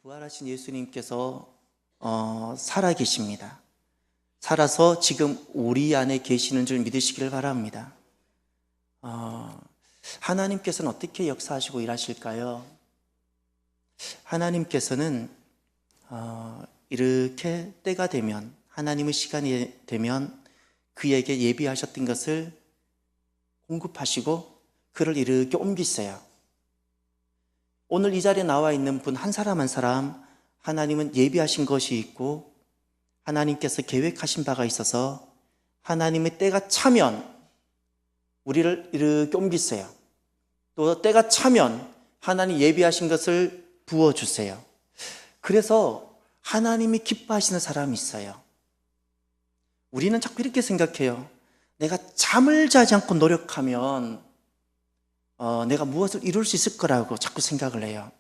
부활하신 예수님께서 살아 계십니다. 살아서 지금 우리 안에 계시는 줄 믿으시기를 바랍니다. 하나님께서는 어떻게 역사하시고 일하실까요? 하나님께서는 이렇게 때가 되면, 하나님의 시간이 되면 그에게 예비하셨던 것을 공급하시고 그를 이렇게 옮기세요. 오늘 이 자리에 나와 있는 분 한 사람 한 사람, 하나님은 예비하신 것이 있고 하나님께서 계획하신 바가 있어서 하나님의 때가 차면 우리를 이렇게 옮기세요. 또 때가 차면 하나님 예비하신 것을 부어주세요. 그래서 하나님이 기뻐하시는 사람이 있어요. 우리는 자꾸 이렇게 생각해요. 내가 잠을 자지 않고 노력하면 내가 무엇을 이룰 수 있을 거라고 자꾸 생각을 해요.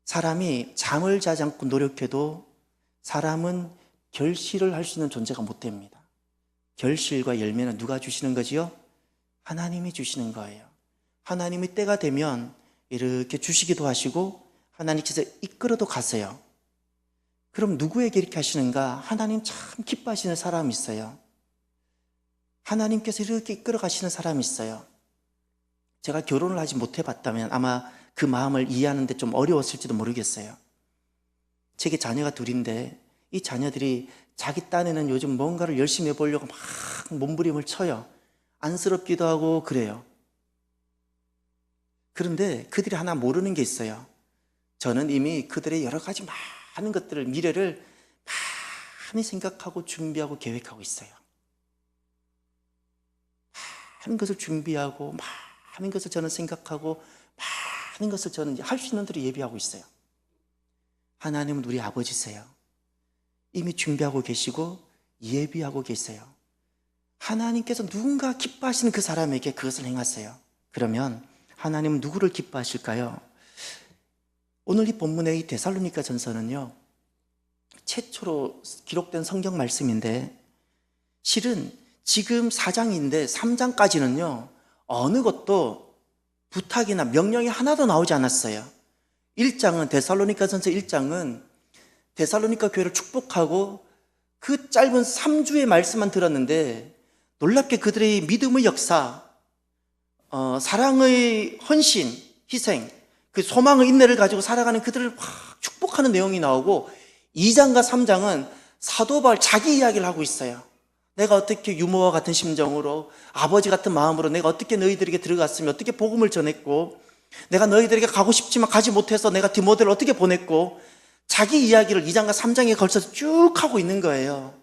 사람이 잠을 자지 않고 노력해도 사람은 결실을 할 수 있는 존재가 못 됩니다. 결실과 열매는 누가 주시는 거지요? 하나님이 주시는 거예요. 하나님이 때가 되면 이렇게 주시기도 하시고 하나님께서 이끌어도 가세요. 그럼 누구에게 이렇게 하시는가? 하나님 참 기뻐하시는 사람이 있어요. 하나님께서 이렇게 이끌어 가시는 사람이 있어요. 제가 결혼을 하지 못해 봤다면 아마 그 마음을 이해하는데 좀 어려웠을지도 모르겠어요. 제게 자녀가 둘인데 이 자녀들이 자기 딴에는 요즘 뭔가를 열심히 해보려고 막 몸부림을 쳐요. 안쓰럽기도 하고 그래요. 그런데 그들이 하나 모르는 게 있어요. 저는 이미 그들의 여러 가지 많은 것들을, 미래를 많이 생각하고 준비하고 계획하고 있어요. 많은 것을 준비하고 많은 것을 저는 생각하고 많은 것을 저는 할 수 있는 대로 예비하고 있어요. 하나님은 우리 아버지세요. 이미 준비하고 계시고 예비하고 계세요. 하나님께서 누군가 기뻐하시는 그 사람에게 그것을 행하세요. 그러면 하나님은 누구를 기뻐하실까요? 오늘 이 본문의 이 데살로니가 전서는요, 최초로 기록된 성경 말씀인데 실은 지금 4장인데 3장까지는요 어느 것도 부탁이나 명령이 하나도 나오지 않았어요. 1장은 데살로니가 전서 1장은 데살로니가 교회를 축복하고 그 짧은 3주의 말씀만 들었는데 놀랍게 그들의 믿음의 역사, 사랑의 헌신, 희생, 그 소망의 인내를 가지고 살아가는 그들을 확 축복하는 내용이 나오고 2장과 3장은 사도 바울 자기 이야기를 하고 있어요. 내가 어떻게 유모와 같은 심정으로 아버지 같은 마음으로 내가 어떻게 너희들에게 들어갔으며 어떻게 복음을 전했고 내가 너희들에게 가고 싶지만 가지 못해서 내가 디모데를 어떻게 보냈고 자기 이야기를 2장과 3장에 걸쳐서 쭉 하고 있는 거예요.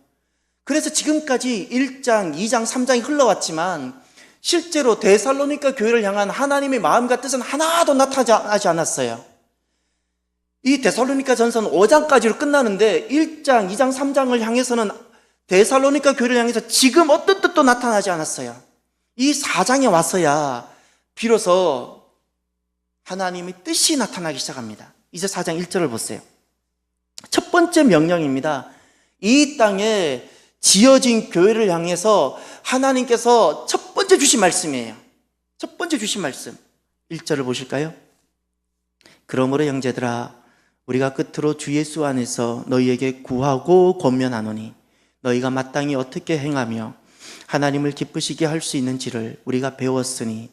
그래서 지금까지 1장, 2장, 3장이 흘러왔지만 실제로 데살로니가 교회를 향한 하나님의 마음과 뜻은 하나도 나타나지 않았어요. 이 데살로니가 전서는 5장까지로 끝나는데 1장, 2장, 3장을 향해서는 데살로니가 교회를 향해서 지금 어떤 뜻도 나타나지 않았어요. 이 4장에 와서야 비로소 하나님의 뜻이 나타나기 시작합니다. 이제 4장 1절을 보세요. 첫 번째 명령입니다. 이 땅에 지어진 교회를 향해서 하나님께서 첫 번째 주신 말씀이에요. 첫 번째 주신 말씀 1절을 보실까요? 그러므로 형제들아 우리가 끝으로 주 예수 안에서 너희에게 구하고 권면하노니 너희가 마땅히 어떻게 행하며 하나님을 기쁘시게 할 수 있는지를 우리가 배웠으니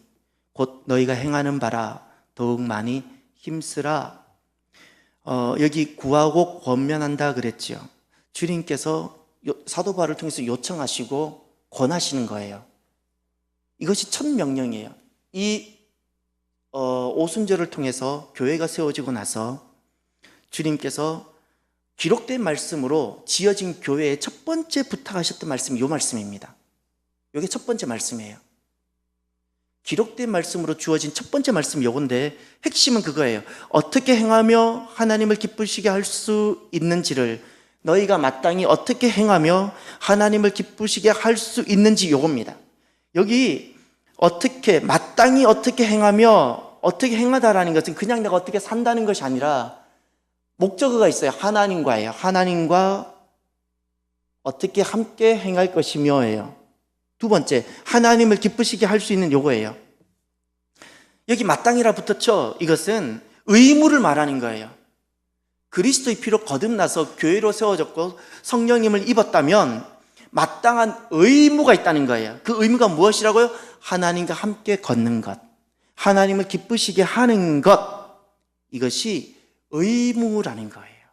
곧 너희가 행하는 바라 더욱 많이 힘쓰라. 여기 구하고 권면한다 그랬죠. 주님께서 사도 바울을 통해서 요청하시고 권하시는 거예요. 이것이 첫 명령이에요. 이 오순절을 통해서 교회가 세워지고 나서 주님께서 기록된 말씀으로 지어진 교회에 첫 번째 부탁하셨던 말씀이 이 말씀입니다. 이게 첫 번째 말씀이에요. 기록된 말씀으로 주어진 첫 번째 말씀이 이건데 핵심은 그거예요. 어떻게 행하며 하나님을 기쁘시게 할 수 있는지를 너희가 마땅히 어떻게 행하며 하나님을 기쁘시게 할 수 있는지 이겁니다. 여기 어떻게, 마땅히 어떻게 행하며 어떻게 행하다라는 것은 그냥 내가 어떻게 산다는 것이 아니라 목적어가 있어요. 하나님과예요. 하나님과 어떻게 함께 행할 것이며예요. 두 번째, 하나님을 기쁘시게 할 수 있는 요거예요. 여기 마땅히라 붙었죠. 이것은 의무를 말하는 거예요. 그리스도의 피로 거듭나서 교회로 세워졌고 성령님을 입었다면 마땅한 의무가 있다는 거예요. 그 의무가 무엇이라고요? 하나님과 함께 걷는 것, 하나님을 기쁘시게 하는 것, 이것이 의무라는 거예요.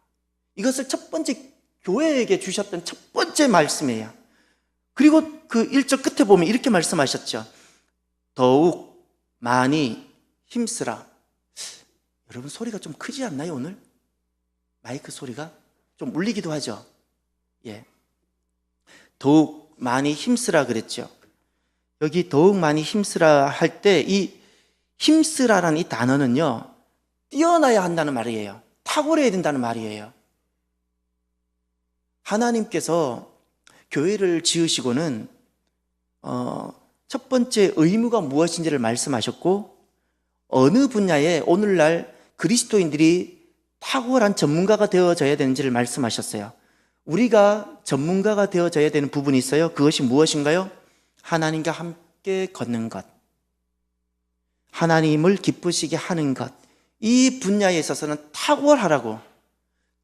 이것을 첫 번째 교회에게 주셨던 첫 번째 말씀이에요. 그리고 그 1절 끝에 보면 이렇게 말씀하셨죠. 더욱 많이 힘쓰라. 여러분 소리가 좀 크지 않나요 오늘? 마이크 소리가 좀 울리기도 하죠. 예. 더욱 많이 힘쓰라 그랬죠. 여기 더욱 많이 힘쓰라 할 때 이 힘쓰라라는 이 단어는요, 뛰어나야 한다는 말이에요. 탁월해야 된다는 말이에요. 하나님께서 교회를 지으시고는 첫 번째 의무가 무엇인지를 말씀하셨고, 어느 분야에 오늘날 그리스도인들이 탁월한 전문가가 되어져야 되는지를 말씀하셨어요. 우리가 전문가가 되어져야 되는 부분이 있어요. 그것이 무엇인가요? 하나님과 함께 걷는 것, 하나님을 기쁘시게 하는 것, 이 분야에 있어서는 탁월하라고,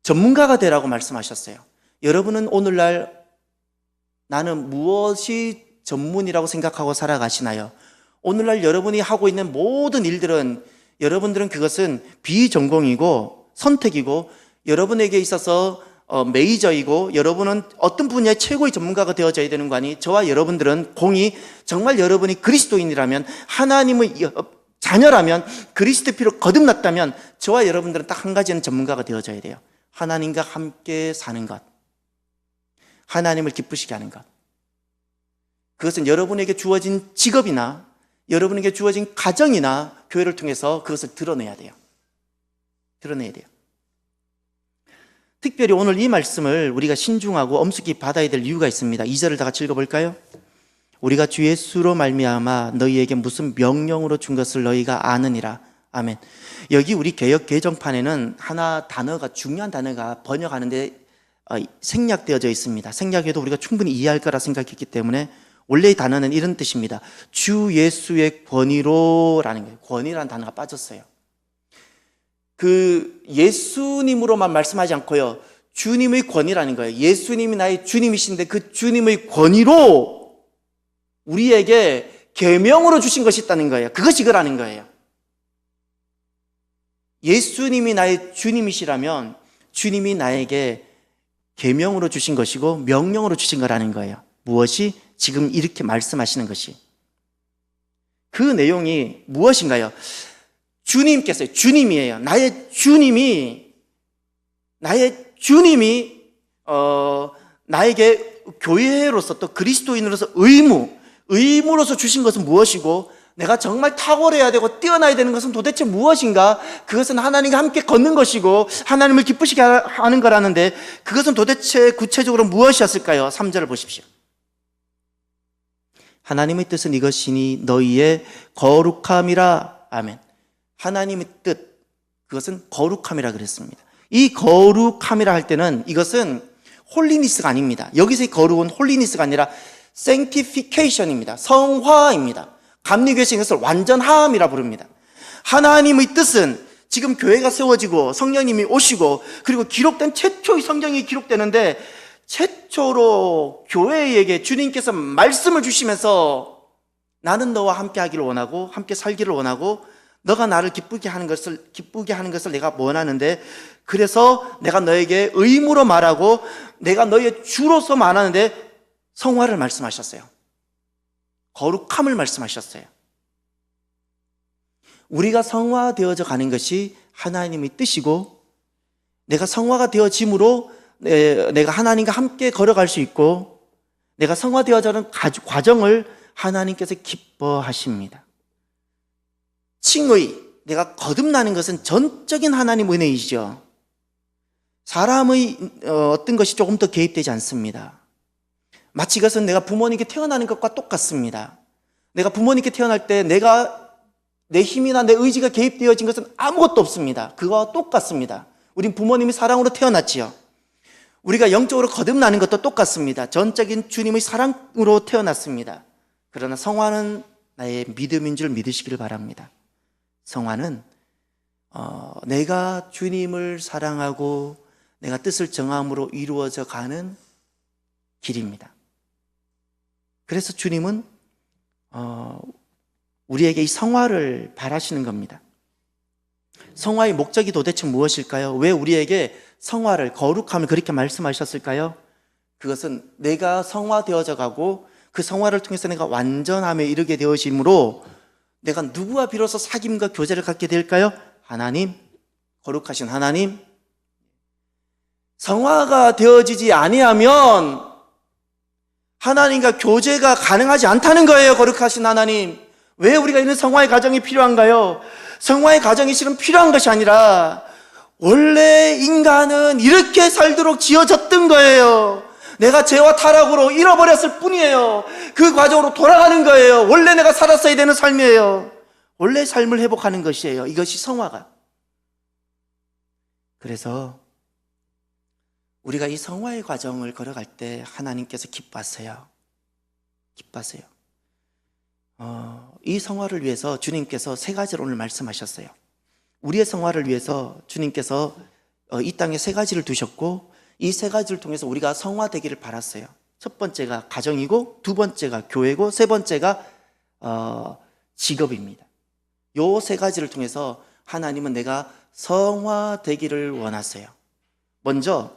전문가가 되라고 말씀하셨어요. 여러분은 오늘날 나는 무엇이 전문이라고 생각하고 살아가시나요? 오늘날 여러분이 하고 있는 모든 일들은, 여러분들은 그것은 비전공이고 선택이고, 여러분에게 있어서 메이저이고, 여러분은 어떤 분야의 최고의 전문가가 되어져야 되는 거 아니? 저와 여러분들은 공이, 정말 여러분이 그리스도인이라면, 하나님의 자녀라면, 그리스도 피로 거듭났다면, 저와 여러분들은 딱 한 가지는 전문가가 되어져야 돼요. 하나님과 함께 사는 것, 하나님을 기쁘시게 하는 것. 그것은 여러분에게 주어진 직업이나 여러분에게 주어진 가정이나 교회를 통해서 그것을 드러내야 돼요. 드러내야 돼요. 특별히 오늘 이 말씀을 우리가 신중하고 엄숙히 받아야 될 이유가 있습니다. 2절을 다 같이 읽어볼까요? 우리가 주 예수로 말미암아 너희에게 무슨 명령으로 준 것을 너희가 아느니라. 아멘. 여기 우리 개역 개정판에는 하나 단어가, 중요한 단어가 번역하는데 생략되어져 있습니다. 생략해도 우리가 충분히 이해할 거라 생각했기 때문에, 원래의 단어는 이런 뜻입니다. 주 예수의 권위로라는 거예요. 권위라는 단어가 빠졌어요. 그 예수님으로만 말씀하지 않고요, 주님의 권위라는 거예요. 예수님이 나의 주님이신데 그 주님의 권위로 우리에게 계명으로 주신 것이 있다는 거예요. 그것이 그라는 거예요. 예수님이 나의 주님이시라면 주님이 나에게 계명으로 주신 것이고 명령으로 주신 거라는 거예요. 무엇이? 지금 이렇게 말씀하시는 것이. 그 내용이 무엇인가요? 주님께서, 주님이에요. 나의 주님이 나에게 교회로서 또 그리스도인으로서 의무로서 주신 것은 무엇이고, 내가 정말 탁월해야 되고 뛰어나야 되는 것은 도대체 무엇인가? 그것은 하나님과 함께 걷는 것이고 하나님을 기쁘시게 하는 거라는데, 그것은 도대체 구체적으로 무엇이었을까요? 3절을 보십시오. 하나님의 뜻은 이것이니 너희의 거룩함이라. 아멘. 하나님의 뜻, 그것은 거룩함이라 그랬습니다. 이 거룩함이라 할 때는 이것은 홀리니스가 아닙니다. 여기서의 거룩은 홀리니스가 아니라 sanctification입니다. 성화입니다. 감리교에서 이것을 완전함이라 부릅니다. 하나님의 뜻은, 지금 교회가 세워지고 성령님이 오시고 그리고 기록된 최초의 성경이 기록되는데, 최초로 교회에게 주님께서 말씀을 주시면서 나는 너와 함께 하기를 원하고 함께 살기를 원하고 너가 나를 기쁘게 하는 것을 내가 원하는데, 그래서 내가 너에게 의무로 말하고 내가 너의 주로서 말하는데 성화를 말씀하셨어요. 거룩함을 말씀하셨어요. 우리가 성화되어져 가는 것이 하나님의 뜻이고, 내가 성화가 되어짐으로 내가 하나님과 함께 걸어갈 수 있고, 내가 성화되어져가는 과정을 하나님께서 기뻐하십니다. 칭의, 내가 거듭나는 것은 전적인 하나님 은혜이죠. 사람의 어떤 것이 조금 더 개입되지 않습니다. 마치 이것은 내가 부모님께 태어나는 것과 똑같습니다. 내가 부모님께 태어날 때 내 힘이나 내 의지가 개입되어진 것은 아무것도 없습니다. 그거와 똑같습니다. 우린 부모님이 사랑으로 태어났지요. 우리가 영적으로 거듭나는 것도 똑같습니다. 전적인 주님의 사랑으로 태어났습니다. 그러나 성화는 나의 믿음인 줄 믿으시기를 바랍니다. 성화는 내가 주님을 사랑하고 내가 뜻을 정함으로 이루어져 가는 길입니다. 그래서 주님은 우리에게 이 성화를 바라시는 겁니다. 성화의 목적이 도대체 무엇일까요? 왜 우리에게 성화를, 거룩함을 그렇게 말씀하셨을까요? 그것은 내가 성화되어져 가고 그 성화를 통해서 내가 완전함에 이르게 되어짐으로 내가 누구와 비로소 사귐과 교제를 갖게 될까요? 하나님, 거룩하신 하나님. 성화가 되어지지 아니하면 하나님과 교제가 가능하지 않다는 거예요. 거룩하신 하나님. 왜 우리가 이런 성화의 과정이 필요한가요? 성화의 과정이 실은 필요한 것이 아니라 원래 인간은 이렇게 살도록 지어졌던 거예요. 내가 죄와 타락으로 잃어버렸을 뿐이에요. 그 과정으로 돌아가는 거예요. 원래 내가 살았어야 되는 삶이에요. 원래 삶을 회복하는 것이에요. 이것이 성화가. 그래서 우리가 이 성화의 과정을 걸어갈 때 하나님께서 기뻐하세요. 기뻐하세요. 이 성화를 위해서 주님께서 세 가지를 오늘 말씀하셨어요. 우리의 성화를 위해서 주님께서 이 땅에 세 가지를 두셨고 이 세 가지를 통해서 우리가 성화되기를 바랐어요. 첫 번째가 가정이고 두 번째가 교회고 세 번째가 직업입니다. 요 세 가지를 통해서 하나님은 내가 성화되기를 원하세요. 먼저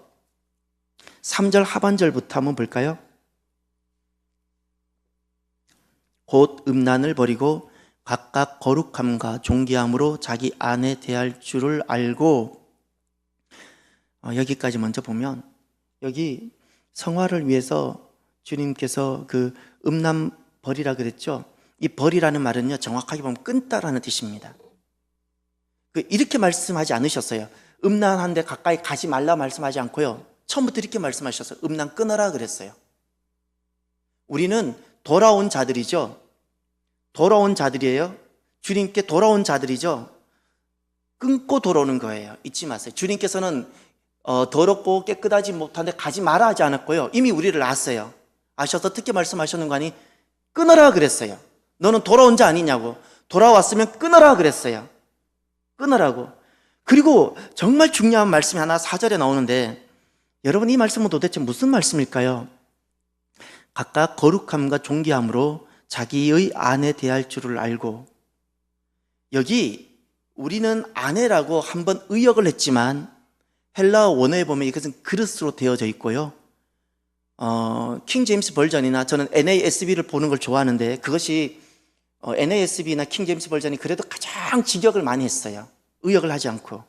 3절 하반절부터 한번 볼까요? 곧 음란을 버리고 각각 거룩함과 존귀함으로 자기 아내 대할 줄을 알고, 여기까지 먼저 보면 여기 성화를 위해서 주님께서 그 음란 버리라 그랬죠. 이 버리라는 말은요 정확하게 보면 끊다라는 뜻입니다. 이렇게 말씀하지 않으셨어요. 음란한데 가까이 가지 말라 말씀하지 않고요, 처음부터 이렇게 말씀하셨어요. 음란 끊어라 그랬어요. 우리는 돌아온 자들이죠. 돌아온 자들이에요. 주님께 돌아온 자들이죠. 끊고 돌아오는 거예요. 잊지 마세요. 주님께서는 더럽고 깨끗하지 못한데 가지 마라 하지 않았고요, 이미 우리를 아세요. 아셔서 어떻게 말씀하셨는 거 아니? 끊어라 그랬어요. 너는 돌아온 자 아니냐고. 돌아왔으면 끊어라 그랬어요. 끊으라고. 그리고 정말 중요한 말씀이 하나 4절에 나오는데, 여러분 이 말씀은 도대체 무슨 말씀일까요? 각각 거룩함과 존귀함으로 자기의 아내 대할 줄을 알고. 여기 우리는 아내라고 한번 의역을 했지만 헬라어 원어에 보면 이것은 그릇으로 되어져 있고요, 킹 제임스 버전이나 저는 NASB를 보는 걸 좋아하는데 그것이 NASB나 킹 제임스 버전이 그래도 가장 직역을 많이 했어요. 의역을 하지 않고.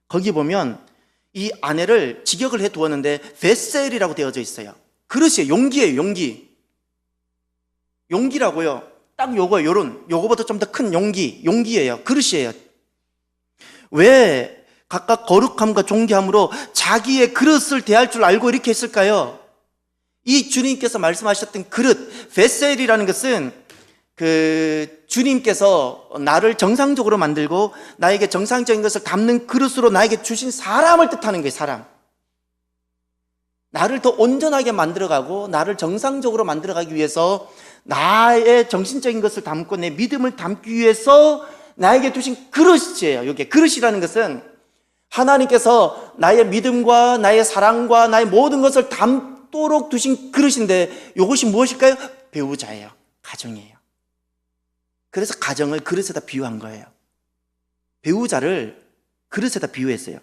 거기 보면 이 아내를 직역을 해 두었는데 베셀이라고 되어져 있어요. 그릇이에요. 용기예요. 용기. 용기라고요. 딱 요거예요. 요거보다 좀 더 큰 용기예요. 그릇이에요. 왜 각각 거룩함과 존귀함으로 자기의 그릇을 대할 줄 알고 이렇게 했을까요? 이 주님께서 말씀하셨던 그릇, 베셀이라는 것은 주님께서 나를 정상적으로 만들고 나에게 정상적인 것을 담는 그릇으로 나에게 주신 사람을 뜻하는 거예요. 사람. 나를 더 온전하게 만들어가고 나를 정상적으로 만들어가기 위해서 나의 정신적인 것을 담고 내 믿음을 담기 위해서 나에게 주신 그릇이에요. 이게 그릇이라는 것은 하나님께서 나의 믿음과 나의 사랑과 나의 모든 것을 담도록 두신 그릇인데, 이것이 무엇일까요? 배우자예요. 가정이에요. 그래서 가정을 그릇에다 비유한 거예요. 배우자를 그릇에다 비유했어요.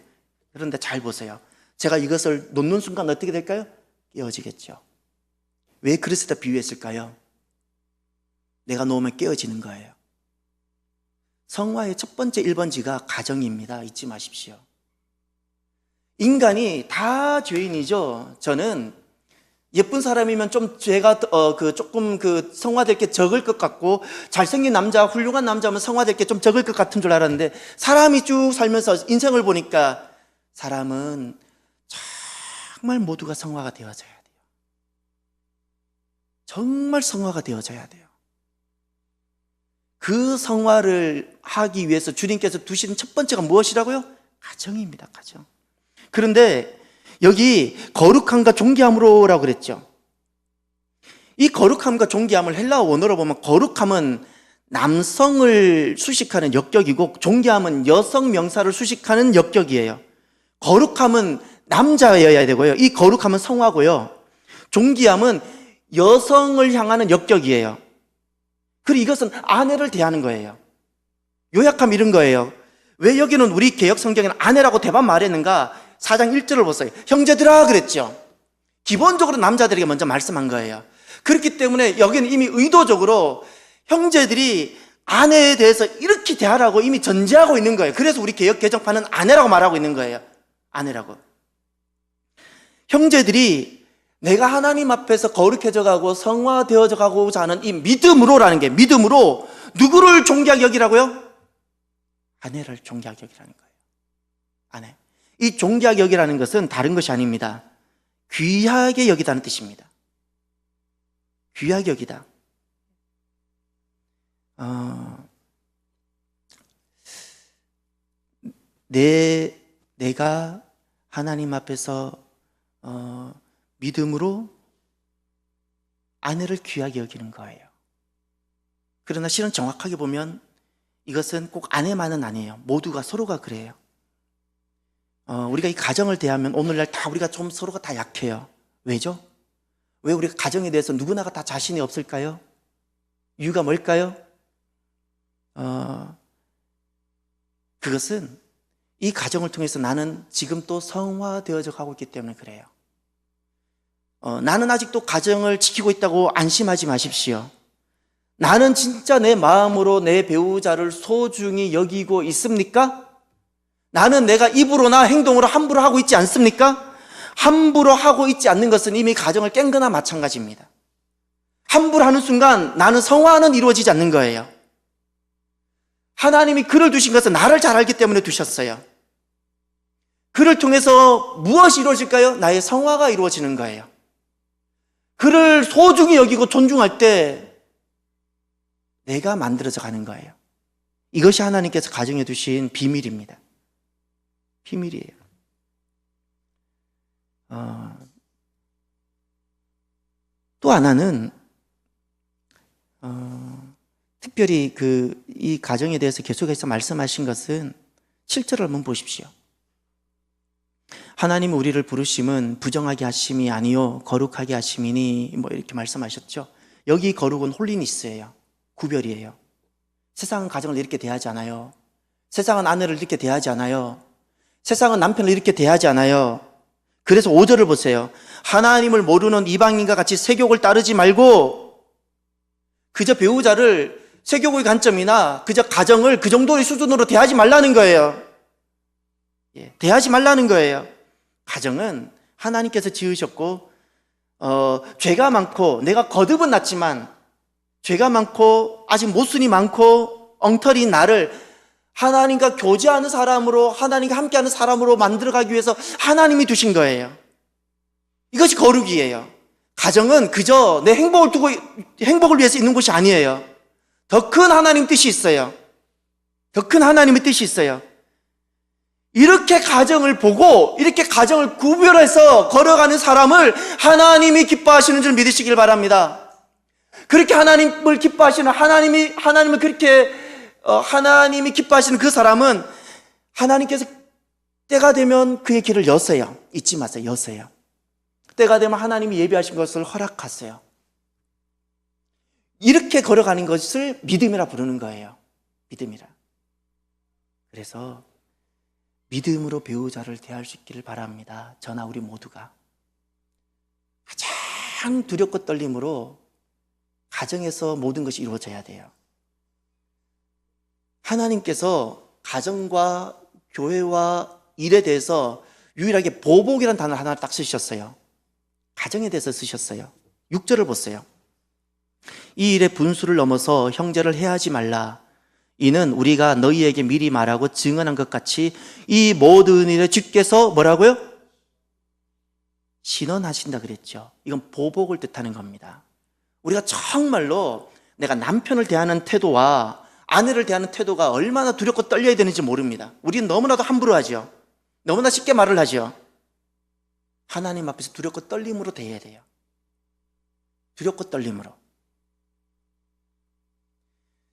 그런데 잘 보세요. 제가 이것을 놓는 순간 어떻게 될까요? 깨어지겠죠. 왜 그릇에다 비유했을까요? 내가 놓으면 깨어지는 거예요. 성화의 첫 번째 1번지가 가정입니다. 잊지 마십시오. 인간이 다 죄인이죠. 저는 예쁜 사람이면 좀 죄가 조금 성화될 게 적을 것 같고, 잘생긴 남자, 훌륭한 남자면 성화될 게 좀 적을 것 같은 줄 알았는데, 사람이 쭉 살면서 인생을 보니까 사람은 정말 모두가 성화가 되어져야 돼요. 정말 성화가 되어져야 돼요. 그 성화를 하기 위해서 주님께서 두신 첫 번째가 무엇이라고요? 가정입니다. 가정. 그런데 여기 거룩함과 존귀함으로라고 그랬죠. 이 거룩함과 존귀함을 헬라어 원어로 보면, 거룩함은 남성을 수식하는 역격이고 존귀함은 여성 명사를 수식하는 역격이에요. 거룩함은 남자여야 되고요. 이 거룩함은 성화고요. 존귀함은 여성을 향하는 역격이에요. 그리고 이것은 아내를 대하는 거예요. 요약하면 이런 거예요. 왜 여기는 우리 개역 성경에는 아내라고 대반 말했는가? 4장 1절을 보세요. 형제들아 그랬죠. 기본적으로 남자들에게 먼저 말씀한 거예요. 그렇기 때문에 여기는 이미 의도적으로 형제들이 아내에 대해서 이렇게 대하라고 이미 전제하고 있는 거예요. 그래서 우리 개역 개정판은 아내라고 말하고 있는 거예요. 아내라고. 형제들이 내가 하나님 앞에서 거룩해져 가고 성화되어져 가고자 하는 이 믿음으로라는 게, 믿음으로 누구를 존귀하게 여기라고요? 아내를 존귀하게 여기라는 거예요. 아내. 이 존귀하게 여기라는 것은 다른 것이 아닙니다. 귀하게 여기다는 뜻입니다. 귀하게 여기다. 내가 하나님 앞에서 믿음으로 아내를 귀하게 여기는 거예요. 그러나 실은 정확하게 보면 이것은 꼭 아내만은 아니에요. 모두가, 서로가 그래요. 우리가 이 가정을 대하면 오늘날 다 우리가 좀 서로가 다 약해요. 왜죠? 왜 우리가 가정에 대해서 누구나가 다 자신이 없을까요? 이유가 뭘까요? 그것은 이 가정을 통해서 나는 지금 또 성화되어져 가고 있기 때문에 그래요. 나는 아직도 가정을 지키고 있다고 안심하지 마십시오. 나는 진짜 내 마음으로 내 배우자를 소중히 여기고 있습니까? 나는 내가 입으로나 행동으로 함부로 하고 있지 않습니까? 함부로 하고 있지 않는 것은 이미 가정을 깬 거나 마찬가지입니다. 함부로 하는 순간 나는 성화는 이루어지지 않는 거예요. 하나님이 그를 두신 것은 나를 잘 알기 때문에 두셨어요. 그를 통해서 무엇이 이루어질까요? 나의 성화가 이루어지는 거예요. 그를 소중히 여기고 존중할 때 내가 만들어져 가는 거예요. 이것이 하나님께서 가정에 두신 비밀입니다. 비밀이에요. 또 하나는 특별히 이 가정에 대해서 계속해서 말씀하신 것은 7절을 한번 보십시오. 하나님 우리를 부르심은 부정하게 하심이 아니요 거룩하게 하심이니, 뭐 이렇게 말씀하셨죠. 여기 거룩은 홀리니스예요. 구별이에요. 세상은 가정을 이렇게 대하지 않아요. 세상은 아내를 이렇게 대하지 않아요. 세상은 남편을 이렇게 대하지 않아요. 그래서 5절을 보세요. 하나님을 모르는 이방인과 같이 세욕을 따르지 말고, 그저 배우자를 세욕의 관점이나 그저 가정을 그 정도의 수준으로 대하지 말라는 거예요. 대하지 말라는 거예요. 가정은 하나님께서 지으셨고, 죄가 많고, 내가 거듭은 났지만 죄가 많고 아직 모순이 많고 엉터리인 나를 하나님과 교제하는 사람으로, 하나님과 함께하는 사람으로 만들어가기 위해서 하나님이 두신 거예요. 이것이 거룩이에요. 가정은 그저 내 행복을 위해서 있는 곳이 아니에요. 더 큰 하나님 뜻이 있어요. 더 큰 하나님의 뜻이 있어요. 이렇게 가정을 보고 이렇게 가정을 구별해서 걸어가는 사람을 하나님이 기뻐하시는 줄 믿으시길 바랍니다. 그렇게 하나님을 기뻐하시는, 하나님을 그렇게 하나님이 기뻐하시는 그 사람은 하나님께서 때가 되면 그의 길을 여세요. 잊지 마세요. 여세요. 때가 되면 하나님이 예비하신 것을 허락하세요. 이렇게 걸어가는 것을 믿음이라 부르는 거예요. 믿음이라. 그래서 믿음으로 배우자를 대할 수 있기를 바랍니다. 저나 우리 모두가 가장 두렵고 떨림으로 가정에서 모든 것이 이루어져야 돼요. 하나님께서 가정과 교회와 일에 대해서 유일하게 보복이라는 단어 하나를 딱 쓰셨어요. 가정에 대해서 쓰셨어요. 6절을 보세요. 이 일의 분수를 넘어서 형제를 해하지 말라. 이는 우리가 너희에게 미리 말하고 증언한 것 같이 이 모든 일에 주께서 뭐라고요? 신원하신다 그랬죠. 이건 보복을 뜻하는 겁니다. 우리가 정말로 내가 남편을 대하는 태도와 아내를 대하는 태도가 얼마나 두렵고 떨려야 되는지 모릅니다. 우리는 너무나도 함부로 하죠. 너무나 쉽게 말을 하죠. 하나님 앞에서 두렵고 떨림으로 대해야 돼요. 두렵고 떨림으로.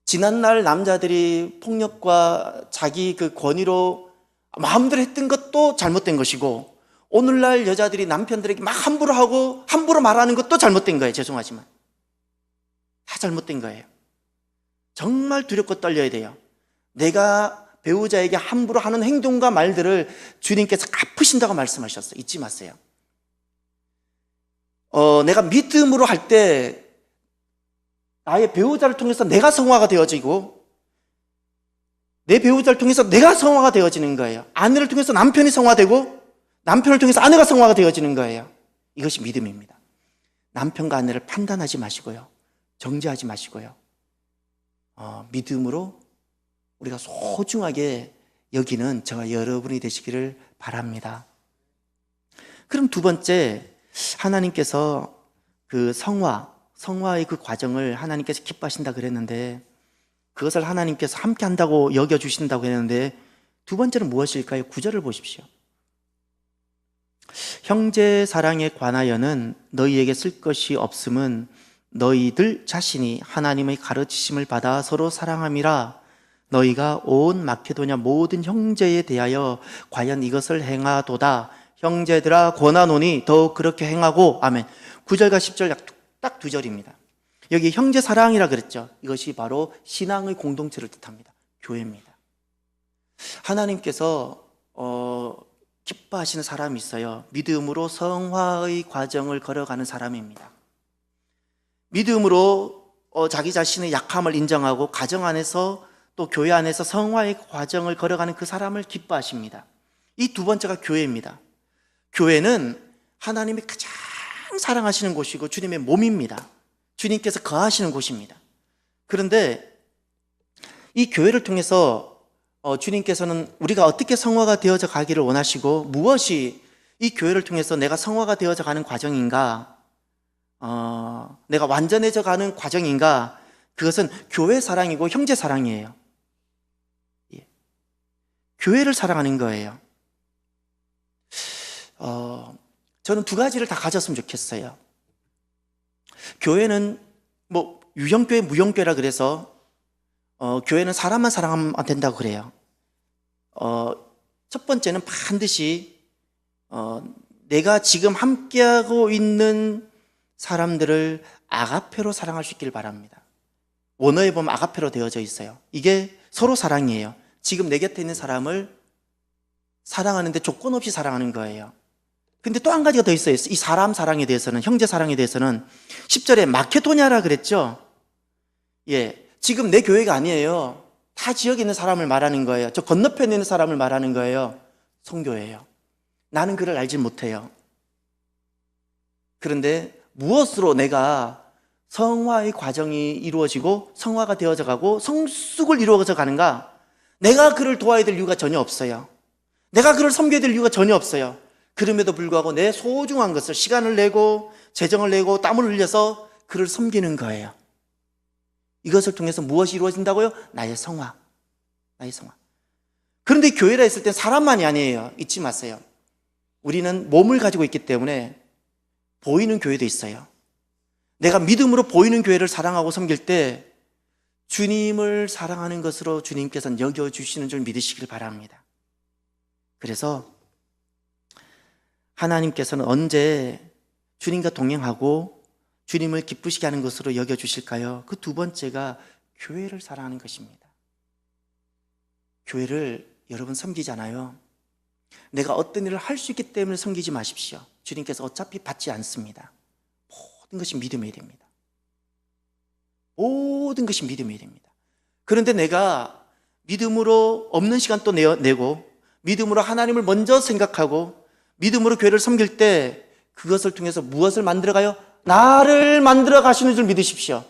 지난날 남자들이 폭력과 자기 그 권위로 마음대로 했던 것도 잘못된 것이고, 오늘날 여자들이 남편들에게 막 함부로 하고 함부로 말하는 것도 잘못된 거예요. 죄송하지만 다 잘못된 거예요. 정말 두렵고 떨려야 돼요. 내가 배우자에게 함부로 하는 행동과 말들을 주님께서 갚으신다고 말씀하셨어요. 잊지 마세요. 내가 믿음으로 할 때 나의 배우자를 통해서 내가 성화가 되어지고, 내 배우자를 통해서 내가 성화가 되어지는 거예요. 아내를 통해서 남편이 성화되고, 남편을 통해서 아내가 성화가 되어지는 거예요. 이것이 믿음입니다. 남편과 아내를 판단하지 마시고요, 정죄하지 마시고요, 믿음으로 우리가 소중하게 여기는 저와 여러분이 되시기를 바랍니다. 그럼 두 번째, 하나님께서 그 성화의 그 과정을 하나님께서 기뻐하신다 그랬는데, 그것을 하나님께서 함께 한다고 여겨주신다고 했는데, 두 번째는 무엇일까요? 9절을 보십시오. 형제 사랑에 관하여는 너희에게 쓸 것이 없음은 너희들 자신이 하나님의 가르치심을 받아 서로 사랑함이라. 너희가 온 마케도냐 모든 형제에 대하여 과연 이것을 행하도다. 형제들아 권하노니 더욱 그렇게 행하고. 아멘. 9절과 10절 딱 두 절입니다. 여기 형제 사랑이라 그랬죠. 이것이 바로 신앙의 공동체를 뜻합니다. 교회입니다. 하나님께서 기뻐하시는 사람이 있어요. 믿음으로 성화의 과정을 걸어가는 사람입니다. 믿음으로 자기 자신의 약함을 인정하고 가정 안에서 또 교회 안에서 성화의 과정을 걸어가는 그 사람을 기뻐하십니다. 이 두 번째가 교회입니다. 교회는 하나님이 가장 사랑하시는 곳이고 주님의 몸입니다. 주님께서 거하시는 곳입니다. 그런데 이 교회를 통해서 주님께서는 우리가 어떻게 성화가 되어져 가기를 원하시고, 무엇이 이 교회를 통해서 내가 성화가 되어져 가는 과정인가, 내가 완전해져 가는 과정인가, 그것은 교회 사랑이고 형제 사랑이에요. 교회를 사랑하는 거예요. 저는 두 가지를 다 가졌으면 좋겠어요. 교회는 뭐 유형교회, 무형교회라 그래서 교회는 사람만 사랑하면 안 된다고 그래요. 첫 번째는 반드시 내가 지금 함께하고 있는 사람들을 아가페로 사랑할 수 있길 바랍니다. 원어에 보면 아가페로 되어져 있어요. 이게 서로 사랑이에요. 지금 내 곁에 있는 사람을 사랑하는데 조건 없이 사랑하는 거예요. 근데 또 한 가지가 더 있어요. 이 사람 사랑에 대해서는, 형제 사랑에 대해서는 10절에 마케도냐라 그랬죠. 지금 내 교회가 아니에요. 타 지역에 있는 사람을 말하는 거예요. 저 건너편에 있는 사람을 말하는 거예요. 성교예요. 나는 그를 알지 못해요. 그런데 무엇으로 내가 성화의 과정이 이루어지고 성화가 되어져 가고 성숙을 이루어져 가는가? 내가 그를 도와야 될 이유가 전혀 없어요. 내가 그를 섬겨야 될 이유가 전혀 없어요. 그럼에도 불구하고 내 소중한 것을, 시간을 내고 재정을 내고 땀을 흘려서 그를 섬기는 거예요. 이것을 통해서 무엇이 이루어진다고요? 나의 성화. 그런데 교회라 했을 때 사람만이 아니에요. 잊지 마세요. 우리는 몸을 가지고 있기 때문에 보이는 교회도 있어요. 내가 믿음으로 보이는 교회를 사랑하고 섬길 때 주님을 사랑하는 것으로 주님께서는 여겨주시는 줄 믿으시길 바랍니다. 그래서 하나님께서는 언제 주님과 동행하고 주님을 기쁘시게 하는 것으로 여겨주실까요? 그 두 번째가 교회를 사랑하는 것입니다. 교회를 여러분 섬기잖아요. 내가 어떤 일을 할 수 있기 때문에 섬기지 마십시오. 주님께서 어차피 받지 않습니다. 모든 것이 믿음해야 됩니다. 모든 것이 믿음해야 됩니다. 그런데 내가 믿음으로 없는 시간 또 내고 믿음으로 하나님을 먼저 생각하고 믿음으로 교회를 섬길 때 그것을 통해서 무엇을 만들어가요? 나를 만들어 가시는 줄 믿으십시오.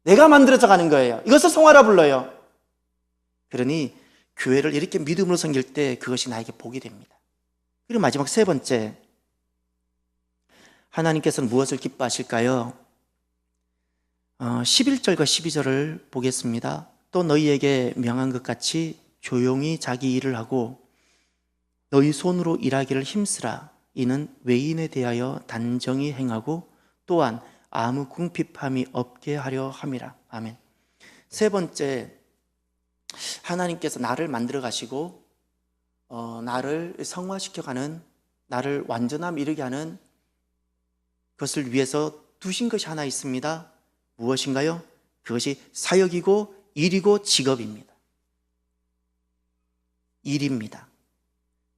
내가 만들어져 가는 거예요. 이것을 성화라 불러요. 그러니 교회를 이렇게 믿음으로 섬길 때 그것이 나에게 복이 됩니다. 그리고 마지막 세 번째, 하나님께서는 무엇을 기뻐하실까요? 11절과 12절을 보겠습니다. 또 너희에게 명한 것 같이 조용히 자기 일을 하고 너희 손으로 일하기를 힘쓰라. 이는 외인에 대하여 단정히 행하고 또한 아무 궁핍함이 없게 하려 함이라. 아멘. 세 번째, 하나님께서 나를 만들어 가시고 나를 성화시켜가는, 나를 완전함 이르게 하는 것을 위해서 두신 것이 하나 있습니다. 무엇인가요? 그것이 사역이고 일이고 직업입니다. 일입니다.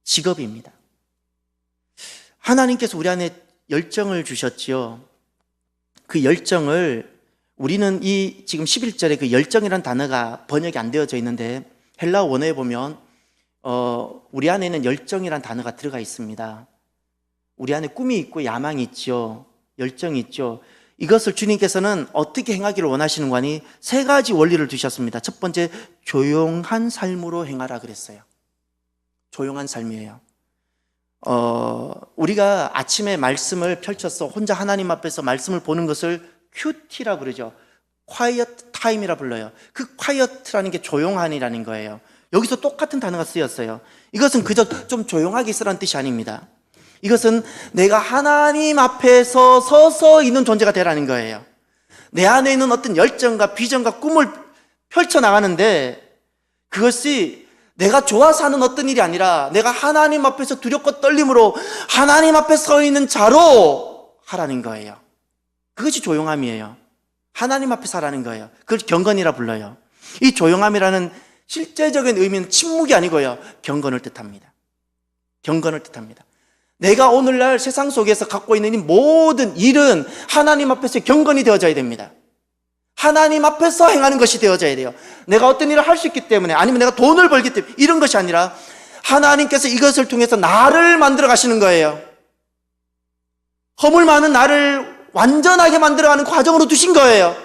직업입니다. 하나님께서 우리 안에 열정을 주셨지요. 그 열정을 우리는 이 지금 11절에 그 열정이라는 단어가 번역이 안 되어져 있는데 헬라어 원어에 보면 우리 안에는 열정이라는 단어가 들어가 있습니다. 우리 안에 꿈이 있고 야망이 있죠. 열정이 있죠. 이것을 주님께서는 어떻게 행하기를 원하시는 거니? 세 가지 원리를 두셨습니다. 첫 번째, 조용한 삶으로 행하라 그랬어요. 조용한 삶이에요. 우리가 아침에 말씀을 펼쳐서 혼자 하나님 앞에서 말씀을 보는 것을 큐티라 그러죠. quiet time이라 불러요. 그 quiet라는 게 조용한이라는 거예요. 여기서 똑같은 단어가 쓰였어요. 이것은 그저 좀 조용하게 있으라는 뜻이 아닙니다. 이것은 내가 하나님 앞에서 서서 있는 존재가 되라는 거예요. 내 안에 있는 어떤 열정과 비전과 꿈을 펼쳐나가는데 그것이 내가 좋아서 하는 어떤 일이 아니라 내가 하나님 앞에서 두렵고 떨림으로 하나님 앞에 서 있는 자로 하라는 거예요. 그것이 조용함이에요. 하나님 앞에서 하라는 거예요. 그걸 경건이라 불러요. 이 조용함이라는 실제적인 의미는 침묵이 아니고요, 경건을 뜻합니다. 경건을 뜻합니다. 내가 오늘날 세상 속에서 갖고 있는 이 모든 일은 하나님 앞에서 경건이 되어져야 됩니다. 하나님 앞에서 행하는 것이 되어져야 돼요. 내가 어떤 일을 할 수 있기 때문에, 아니면 내가 돈을 벌기 때문에, 이런 것이 아니라 하나님께서 이것을 통해서 나를 만들어 가시는 거예요. 허물 많은 나를 완전하게 만들어가는 과정으로 두신 거예요.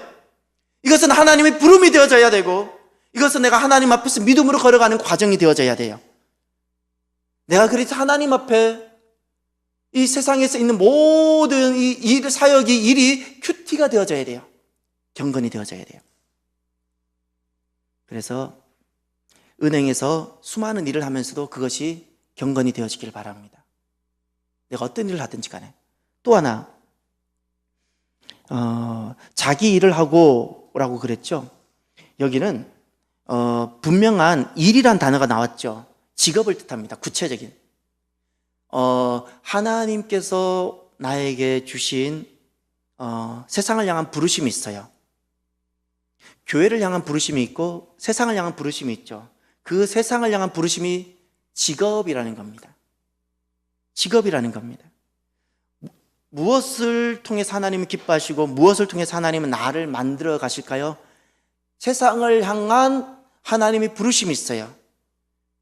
이것은 하나님의 부름이 되어져야 되고, 이것은 내가 하나님 앞에서 믿음으로 걸어가는 과정이 되어져야 돼요. 내가 그래서 하나님 앞에 이 세상에서 있는 모든 이 일, 사역이, 일이 큐티가 되어져야 돼요. 경건이 되어져야 돼요. 그래서 은행에서 수많은 일을 하면서도 그것이 경건이 되어지길 바랍니다. 내가 어떤 일을 하든지 간에. 또 하나, 자기 일을 하고라고 그랬죠. 여기는 분명한 일이란 단어가 나왔죠. 직업을 뜻합니다. 구체적인. 하나님께서 나에게 주신 세상을 향한 부르심이 있어요. 교회를 향한 부르심이 있고 세상을 향한 부르심이 있죠. 그 세상을 향한 부르심이 직업이라는 겁니다. 직업이라는 겁니다. 무엇을 통해서 하나님은 기뻐하시고 무엇을 통해서 하나님은 나를 만들어 가실까요? 세상을 향한 하나님의 부르심이 있어요.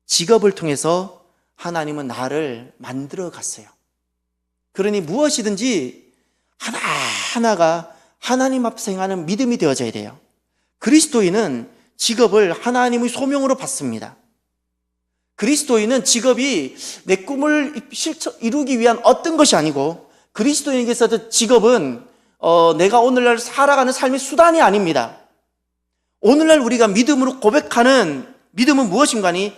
직업을 통해서 하나님은 나를 만들어 갔어요. 그러니 무엇이든지 하나하나가 하나님 앞에서 행하는 믿음이 되어져야 돼요. 그리스도인은 직업을 하나님의 소명으로 받습니다. 그리스도인은 직업이 내 꿈을 이루기 위한 어떤 것이 아니고, 그리스도인에게서 직업은 내가 오늘날 살아가는 삶의 수단이 아닙니다. 오늘날 우리가 믿음으로 고백하는 믿음은 무엇인가니,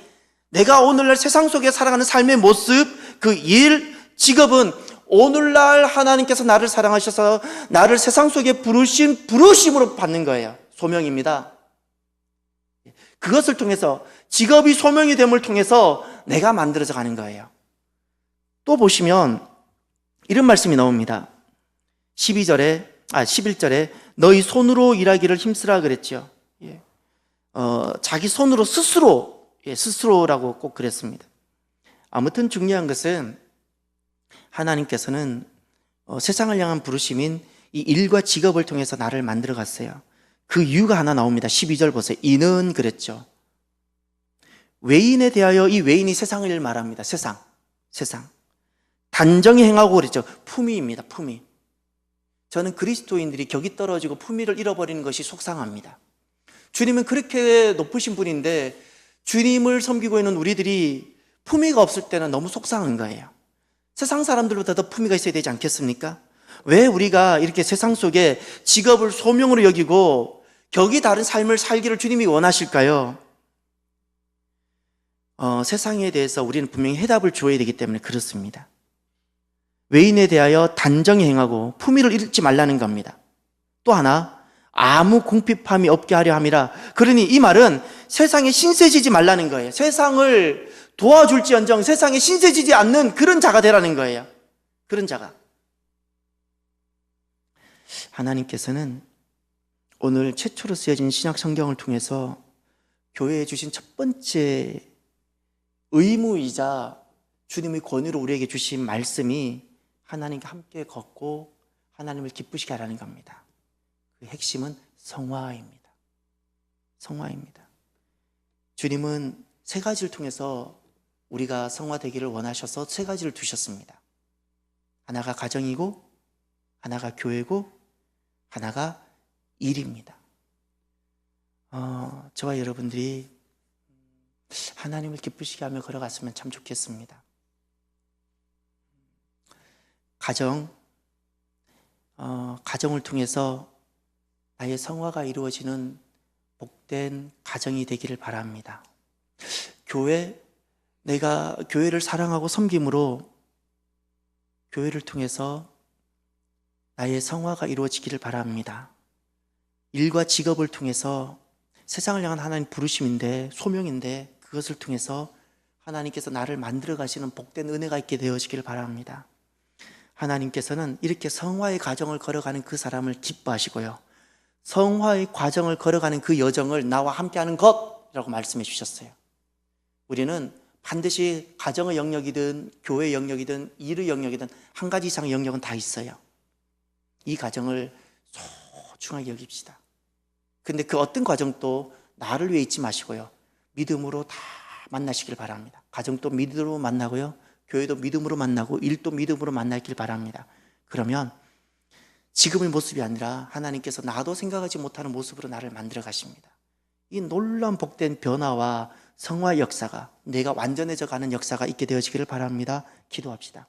내가 오늘날 세상 속에 살아가는 삶의 모습, 그 일, 직업은 오늘날 하나님께서 나를 사랑하셔서 나를 세상 속에 부르신 부르심으로 받는 거예요. 소명입니다. 그것을 통해서, 직업이 소명이 됨을 통해서 내가 만들어져 가는 거예요. 또 보시면 이런 말씀이 나옵니다. 11절에 너희 손으로 일하기를 힘쓰라 그랬죠. 자기 손으로 스스로라고 꼭 그랬습니다. 아무튼 중요한 것은 하나님께서는 세상을 향한 부르심인 이 일과 직업을 통해서 나를 만들어 갔어요. 그 이유가 하나 나옵니다. 12절 보세요. 이는 그랬죠. 외인에 대하여, 이 외인이 세상을 말합니다. 세상. 단정히 행하고 그랬죠. 품위입니다. 품위. 저는 그리스도인들이 격이 떨어지고 품위를 잃어버리는 것이 속상합니다. 주님은 그렇게 높으신 분인데 주님을 섬기고 있는 우리들이 품위가 없을 때는 너무 속상한 거예요. 세상 사람들보다 더 품위가 있어야 되지 않겠습니까? 왜 우리가 이렇게 세상 속에 직업을 소명으로 여기고 격이 다른 삶을 살기를 주님이 원하실까요? 세상에 대해서 우리는 분명히 해답을 주어야 되기 때문에 그렇습니다. 외인에 대하여 단정히 행하고 품위를 잃지 말라는 겁니다. 또 하나, 아무 궁핍함이 없게 하려 함이라. 그러니 이 말은 세상에 신세지지 말라는 거예요. 세상을 도와줄지언정 세상에 신세지지 않는 그런 자가 되라는 거예요. 그런 자가. 하나님께서는 오늘 최초로 쓰여진 신약 성경을 통해서 교회에 주신 첫 번째 의무이자 주님의 권위로 우리에게 주신 말씀이 하나님과 함께 걷고 하나님을 기쁘시게 하라는 겁니다. 그 핵심은 성화입니다. 성화입니다. 주님은 세 가지를 통해서 우리가 성화되기를 원하셔서 세 가지를 두셨습니다. 하나가 가정이고, 하나가 교회고, 하나가 일입니다. 저와 여러분들이 하나님을 기쁘시게 하며 걸어갔으면 참 좋겠습니다. 가정을 통해서 나의 성화가 이루어지는 복된 가정이 되기를 바랍니다. 내가 교회를 사랑하고 섬김으로 교회를 통해서 나의 성화가 이루어지기를 바랍니다. 일과 직업을 통해서 세상을 향한 하나님 부르심인데, 소명인데 그것을 통해서 하나님께서 나를 만들어 가시는 복된 은혜가 있게 되어지기를 바랍니다. 하나님께서는 이렇게 성화의 과정을 걸어가는 그 사람을 기뻐하시고요, 성화의 과정을 걸어가는 그 여정을 나와 함께하는 것이라고 말씀해 주셨어요. 우리는 반드시 가정의 영역이든 교회의 영역이든 일의 영역이든 한 가지 이상의 영역은 다 있어요. 이 과정을 소중하게 여깁시다. 근데 그 어떤 과정도 나를 위해 잊지 마시고요, 믿음으로 다 만나시길 바랍니다. 가정도 믿음으로 만나고요, 교회도 믿음으로 만나고 일도 믿음으로 만나길 바랍니다. 그러면 지금의 모습이 아니라 하나님께서 나도 생각하지 못하는 모습으로 나를 만들어 가십니다. 이 놀라운 복된 변화와 성화 역사가, 내가 완전해져 가는 역사가 있게 되어지기를 바랍니다. 기도합시다.